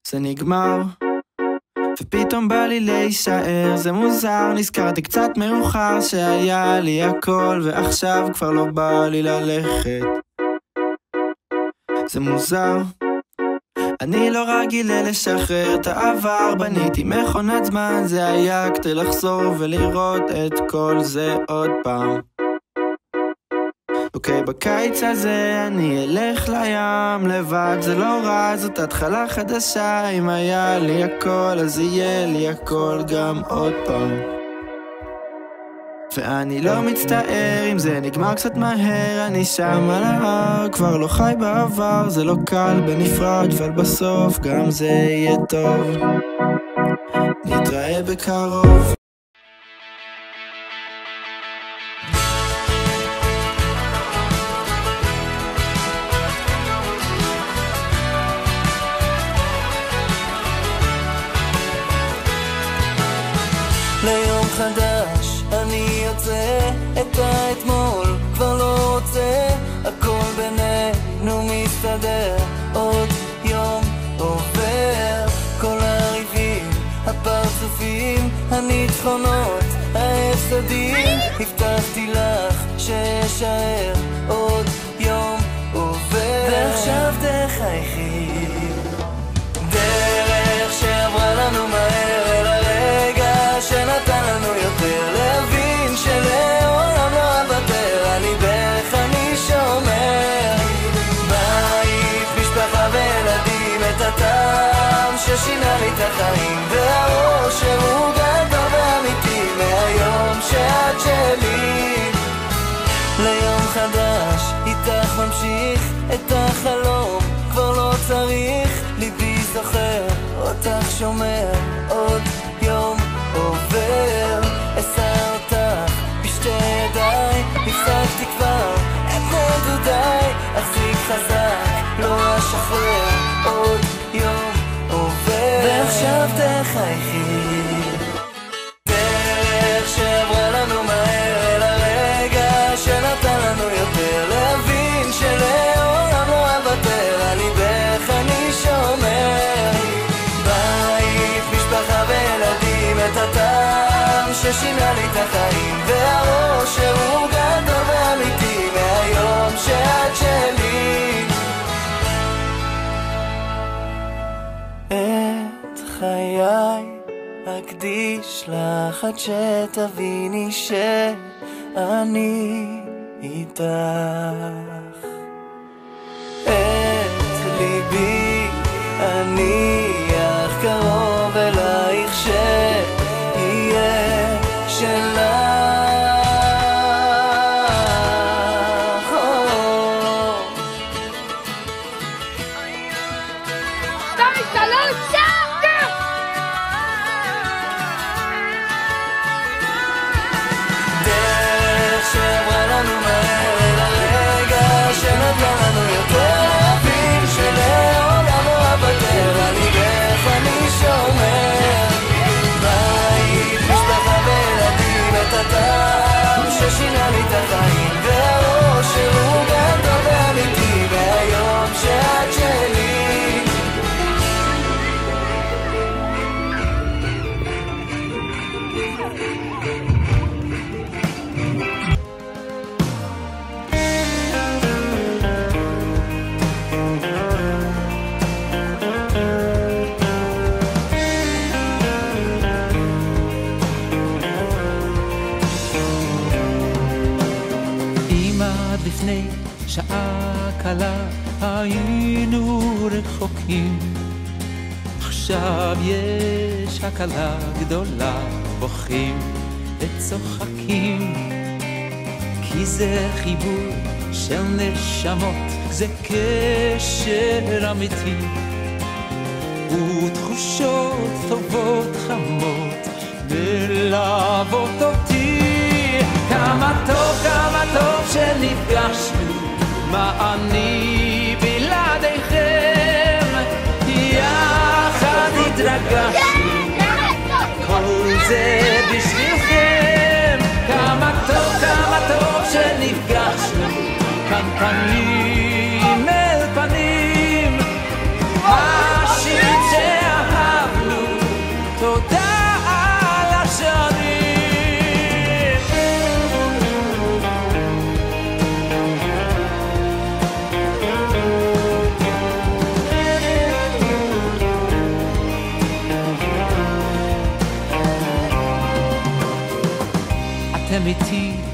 זה נגמר ופתאום בא לי להישאר, זה מוזר, נזכרתי קצת מאוחר שהיה לי הכל ועכשיו כבר לא בא לי ללכת. זה מוזר, אני לא רגיל לשחרר את העבר, בניתי מכונת זמן, זה היה כדי לחזור ולראות את כל זה עוד פעם. אוקיי, בקיץ הזה אני אלך לים לבד, זה לא רע, זאת התחלה חדשה, אם היה לי הכל אז יהיה לי הכל גם עוד פעם. ואני לא מצטער אם זה נגמר קצת מהר, אני שם על ההר, כבר לא חי בעבר, זה לא קל בנפרד, אבל בסוף גם זה יהיה טוב. נתראה בקרוב. ליום חדש אני יוצא, את האתמול כבר לא רוצה, הכל בינינו מסתדר, עוד יום עובר, כל הריבים, הפרצופים, הניצחונות, ההפסדים, הבטחתי לך שישאר, עוד יום עובר, ועכשיו תחייכי, דרך שעברה לנו מהר אל הרגע שנתן לנו יותר, להבין שלעולם לא אוותר, אני בערך אני שומר, בית, משפחה וילדים, את הטעם ששינה לי את החיים, והאושר הוא גדול ואמיתי, מהיום שאת שלי. ליום חדש איתך ממשיך את החלום, כבר לא צריך, ליבי זוכר אותך שומר, עוד יום עובר, אשא אותך בשתי ידיי, הפסקתי כבר את נדודיי, אחזיק חזק, לא אשחרר, עוד יום עובר, ועכשיו תחייכי, דרך שעברה לנו מהר אל הרגע שנתן לנו יותר, להבין שלעולם לא אוותר, אני בערך אני שומר, בית, משפחה וילדים, את הטעם ששינה לי את החיים, והאושר הוא גדול ואמיתי, מהיום שאת שלי. את חיי אקדיש לך עד שתביני שאני איתך, את ליבי אני אך קרוב אלייך שיהיה שלך. דרך שעברה לנו מהר אל הרגע שנתן לנו יותר, להבין שלעולם לא אוותר, אני בערך אני שומר, בית, משפחה וילדים, את הטעם ששינה לי את החיים, והאושר הוא גדול ואמיתי, מהיום שאת שלי. לפני שעה קלה היינו רחוקים, עכשיו יש הקלה גדולה, בוכים וצוחקים, כי זה חיבור של נשמות, זה קשר אמיתי, ותחושות טובות חמות מלוות אותי. כמה טוב שנפגשנו, מה אני בלעדיכם, יחד התרגשנו, כל זה בשבילכם. כמה טוב שנפגשנו, כאן פנים אל פנים, השיר הייתם איתי